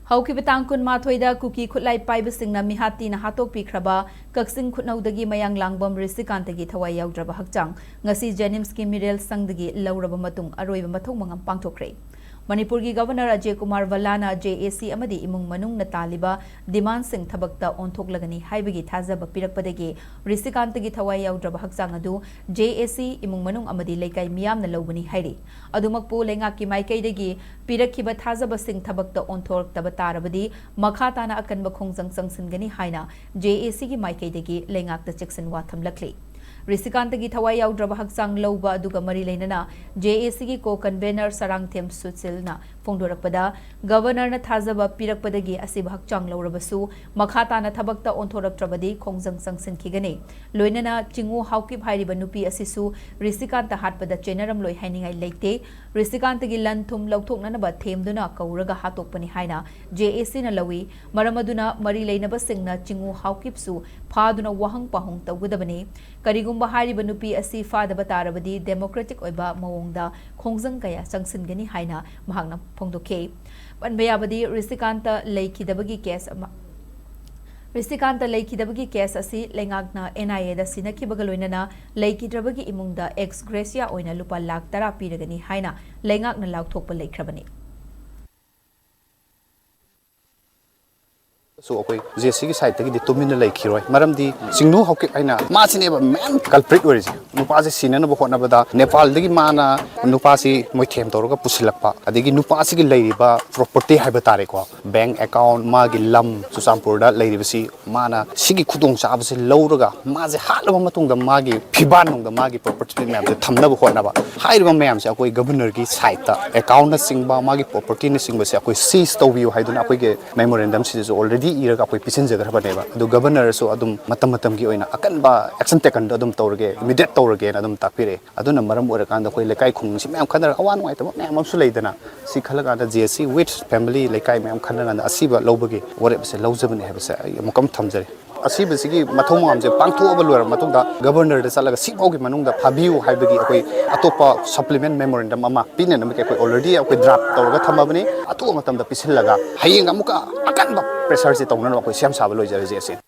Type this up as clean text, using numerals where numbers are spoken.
Hauki Betangkun Mathoida Kuki Kutlai Pibesing Mihati Nahatok Pikraba, Kaksing Kutnaudagi Mayang Langbom Rishikanta Thawai Yaodraba Hakchang, Ngasi Janimski Mirel Sangdagi Lauraba Matung Aroiba Mathou Mangam Pangthokkhre. Manipuri Governor Ajay Kumar Valana JAC Amadi Imung Manung Nataliba Demand Sing Tabakta Onthoklagani Haibagi Thazaba Pirakpadagi Rishikanta Thawai Yaodraba Hakchang Adu JAC Imung Manung Amadi Laikai Miyam Nalobani Hairi Adumakpu Lengaki Maikaidagi Pirakiba Thazaba Sing Tabakta Onthok Tabatarabadi Makhatana Akanba Khongjang Sangsingani Haina JAC Gi Maikaidagi Lengak the Jackson Watham Lakli Rishikanta Thawai Yaodraba Hakchang Loba Aduga Mari Leinana JAC Gi Co-Convener Sarang Them Sutsilna Phongdorakpada Governor na Thazaba Pirakpadagi Asiba Hakchang Laurabasu Makhatana Thabakta Onthoraktrabadi Khongjang Sangsinkhigani Loinana Chingu Haukip Hairiba Nupi Asisu Rishikanta Hatpada Chenaram Loi Hainingai Leite Rishikanta Gi Lanthum Lauthoknanaba Themduna Kauraga Hatokpani Haina JAC na Lawi Maramaduna Mari Leinaba Singna Chingu Haukipsu Phaduna Wahang Pahong Tawudabani Karigumba Hariba Nupi Asi Fadaba Tarabadi Democratic Oiba Mawongda Khongjang Kaya Sangsingani Haina Mahangna Pangthokkhre Panbayabadi Rishikanta Laikidabagi case Rishikanta Laikidabagi case asi Lengakna NIA da Sinakibaga Loinana Laikidrabagi Imungda ex gracia Oina Lupa Lakh Tara Piragani Haina Lengakna Lauthokpa Laikrabani So okay, JC side tagi ditumina like hero. Maram di singnu hawke aina. Masin eba man culprit origi. Nupa si sinan na bukot na bada. Nepal dagi mana nupa si moy them toroga pusilakpa. Adigi nupa si gilay ba property hay batare ko. Bank account magi lam susampurda lay si mana sigi kudong sa abasi lawraga. Maze halaba matung da magi pibanong da magi property map thamna bukot na ba. Hay ba mayam si ako'y governor ki side ta account na singba magi property na singba si ako'y seize to view hay dun ako'y ke memorandum si already iraga ako'y pisinjaga rabaneba adu governor so adum matam gi oina akan ba action taken adum tawrage immediate tawrage na adum takpire aduna maram orakanda koi lekai khung si mem khadar awan wai tamo mem su leidana si khalaga da JC with family lekai mem khadana asiba lobagi wore se lawjabani habase mukam thamjare asiba sigi Mathou Mangam je pangthoba lor matungda governor da salaga sibogi manungda phabiu haibagi akoi atopa supplement memorandum ama pinen amke akoi already akoi draft tawrga thamabani atu matamda pisillaga hayeng amuka akan ba pressure se tawna akoi siam saba loi jare je